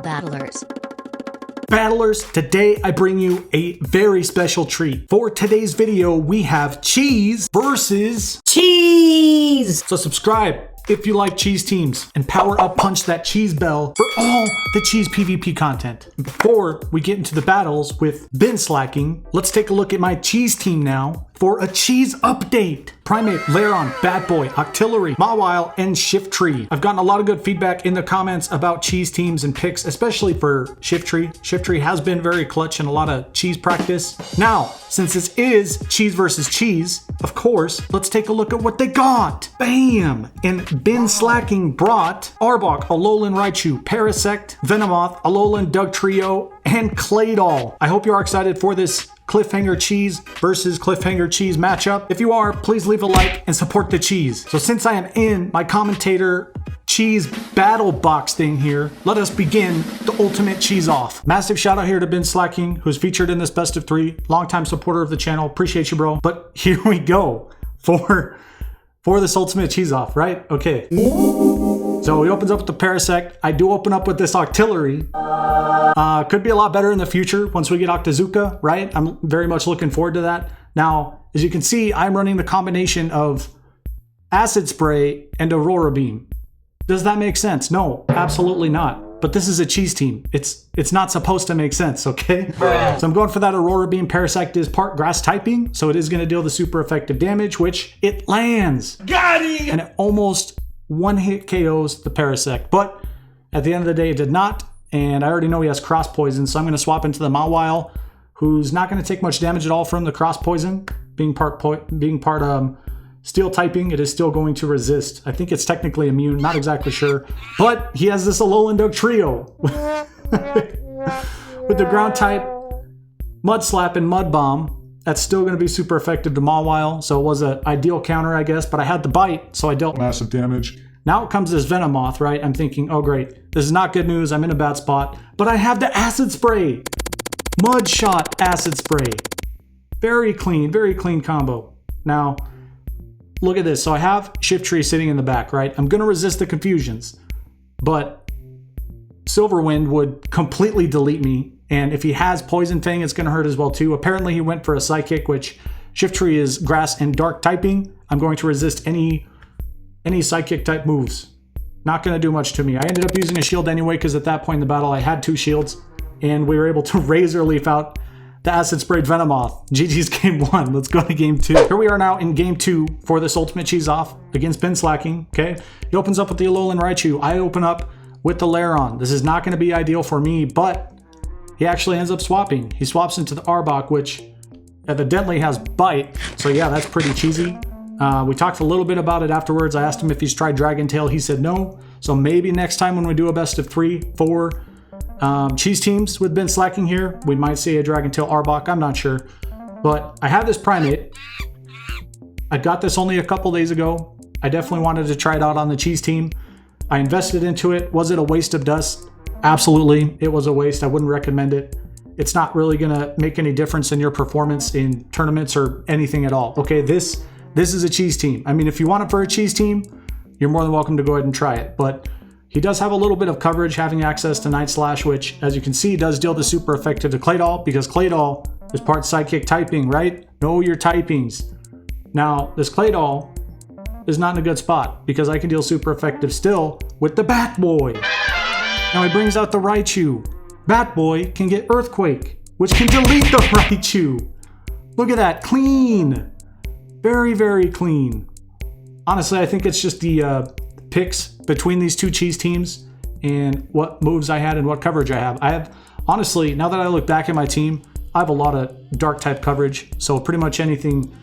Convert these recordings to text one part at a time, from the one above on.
battlers. Battlers, today I bring you a very special treat. For today's video, we have cheese versus cheese. So subscribe if you like cheese teams and power up punch that cheese bell for all the cheese PvP content. Before we get into the battles with bin slacking, let's take a look at my cheese team now for a cheese update. Primate, Lairon, Bad Boy, Octillery, Mawile, and Shift Tree. I've gotten a lot of good feedback in the comments about cheese teams and picks, especially for Shift Tree. Shift Tree has been very clutch in a lot of cheese practice. Now, since this is cheese versus cheese, of course, let's take a look at what they got. Bam! And bin slacking brought Arbok, Alolan Raichu, Parasect, Venomoth, Alolan Dugtrio, and Claydol. I hope you are excited for this Cliffhanger cheese versus Cliffhanger cheese matchup. If you are, please leave a like and support the cheese. So since I am in my commentator cheese battle box thing here, let us begin the ultimate cheese off. Massive shout out here to bin slacking, who's featured in this best of 3, longtime supporter of the channel. Appreciate you, bro. But here we go for this ultimate cheese off, right? Okay. So he opens up with the Parasect. I do open up with this Octillery. Could be a lot better in the future once we get Octazooka, right? I'm very much looking forward to that. Now, as you can see, I'm running the combination of Acid Spray and Aurora Beam. Does that make sense? No, absolutely not. But this is a cheese team. It's not supposed to make sense, okay? So I'm going for that Aurora Beam. Parasect is part grass typing, so it is going to deal the super effective damage, which it lands. Got it! And it almost one-hit KOs the Parasect. But at the end of the day, it did not. And I already know he has cross poison, so I'm going to swap into the Mawile, who's not going to take much damage at all from the cross poison. Being part steel typing, it is still going to resist. I think it's technically immune, not exactly sure. But he has this Alolan Dugtrio with the ground type, Mud Slap and Mud Bomb. That's still going to be super effective to Mawile, so it was an ideal counter, I guess. But I had the bite, so I dealt massive damage. Now it comes this Venomoth, right? I'm thinking, oh great, this is not good news. I'm in a bad spot. But I have the Acid Spray. Mud Shot Acid Spray. Very clean combo. Now, look at this. So I have Shift Tree sitting in the back, right? I'm going to resist the confusions. But Silverwind would completely delete me. And if he has Poison Fang, it's going to hurt as well too. Apparently he went for a Psychic, which Shift Tree is grass and dark typing. I'm going to resist any psychic type moves. Not going to do much to me. I ended up using a shield anyway because at that point in the battle I had 2 shields and we were able to Razor Leaf out the Acid Sprayed Venomoth. GG's game 1. Let's go to game 2. Here we are now in game 2 for this ultimate cheese off against bin slacking. Okay, he opens up with the Alolan Raichu. I open up with the Lairon. This is not going to be ideal for me, but he actually ends up swapping. He swaps into the Arbok, which evidently has bite. So yeah, that's pretty cheesy. We talked a little bit about it afterwards. I asked him if he's tried Dragon Tail. He said no. So maybe next time when we do a best of 3, 4 cheese teams with bin slacking here, we might see a Dragon Tail Arbok. I'm not sure. But I have this Primate. I got this only a couple days ago. I definitely wanted to try it out on the cheese team. I invested into it. Was it a waste of dust? Absolutely. It was a waste. I wouldn't recommend it. It's not really going to make any difference in your performance in tournaments or anything at all. Okay, This is a cheese team. I mean, if you want it for a cheese team, you're more than welcome to go ahead and try it. But he does have a little bit of coverage, having access to Night Slash, which, as you can see, does deal the super effective to Claydol, because Claydol is part Psychic typing, right? Know your typings. Now, this Claydol is not in a good spot, because I can deal super effective still with the Bat Boy. Now he brings out the Raichu. Bat Boy can get Earthquake, which can delete the Raichu. Look at that, clean. Very clean. Honestly, I think it's just the picks between these 2 cheese teams and what moves I had and what coverage I have. Honestly, now that I look back at my team, I have a lot of dark type coverage. So pretty much anything,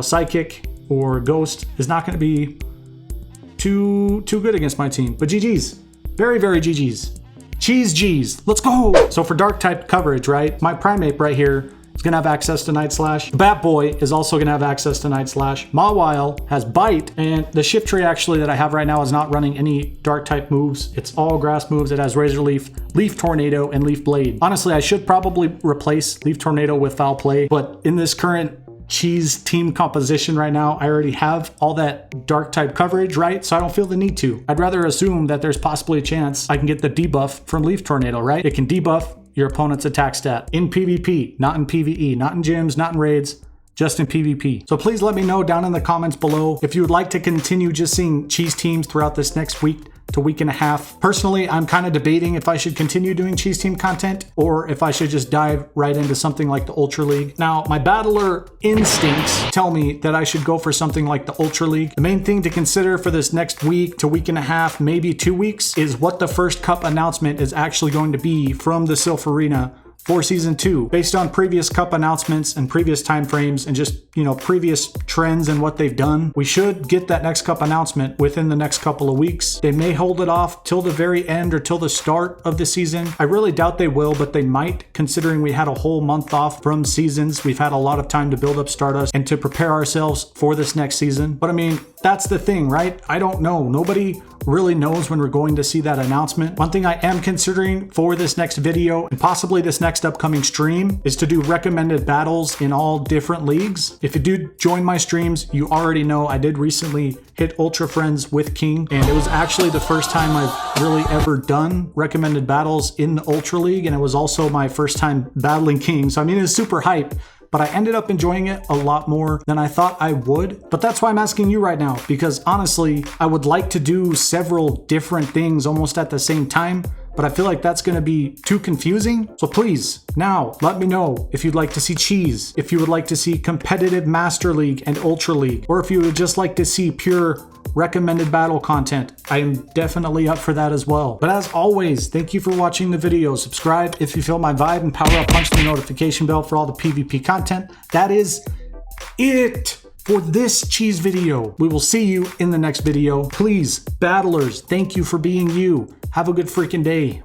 Psychic or Ghost is not going to be too good against my team. But GG's. Very GG's. Cheese G's. Let's go. So for dark type coverage, right? My Primate right here is going to have access to Night Slash. The Bat Boy is also going to have access to Night Slash. Mawile has Bite, and the Shift Tree actually that I have right now is not running any dark type moves. It's all grass moves. It has Razor Leaf, Leaf Tornado, and Leaf Blade. Honestly, I should probably replace Leaf Tornado with Foul Play, but in this current cheese team composition right now. I already have all that dark type coverage, right? So I don't feel the need to. I'd rather assume that there's possibly a chance I can get the debuff from Leaf Tornado, right? It can debuff your opponent's attack stat in PvP, not in PvE, not in gyms, not in raids, just in PvP. So please let me know down in the comments below if you would like to continue just seeing cheese teams throughout this next week to week and a half. Personally, I'm kind of debating if I should continue doing cheese team content or if I should just dive right into something like the Ultra League. Now, my battler instincts tell me that I should go for something like the Ultra League. The main thing to consider for this next week to week and a half, maybe 2 weeks, is what the first cup announcement is actually going to be from the Silph Arena for season 2. Based on previous cup announcements and previous time frames and just, previous trends and what they've done, we should get that next cup announcement within the next couple of weeks. They may hold it off till the very end or till the start of the season. I really doubt they will, but they might, considering we had a whole month off from seasons. We've had a lot of time to build up Stardust and to prepare ourselves for this next season. But I mean, that's the thing, right? I don't know. Nobody really knows when we're going to see that announcement. One thing I am considering for this next video and possibly this next upcoming stream is to do recommended battles in all different leagues. If you do join my streams, you already know I did recently hit Ultra Friends with King, and it was actually the first time I've really ever done recommended battles in the Ultra League, and it was also my first time battling King. So I mean, it's super hype, but I ended up enjoying it a lot more than I thought I would. But that's why I'm asking you right now, because honestly, I would like to do several different things almost at the same time, but I feel like that's gonna be too confusing. So please, now let me know if you'd like to see cheese, if you would like to see competitive Master League and Ultra League, or if you would just like to see pure recommended battle content. I am definitely up for that as well. But as always, thank you for watching the video. Subscribe if you feel my vibe, and power up, punch the notification bell for all the PvP content. That is it for this cheese video. We will see you in the next video. Please, battlers, thank you for being you. Have a good freaking day.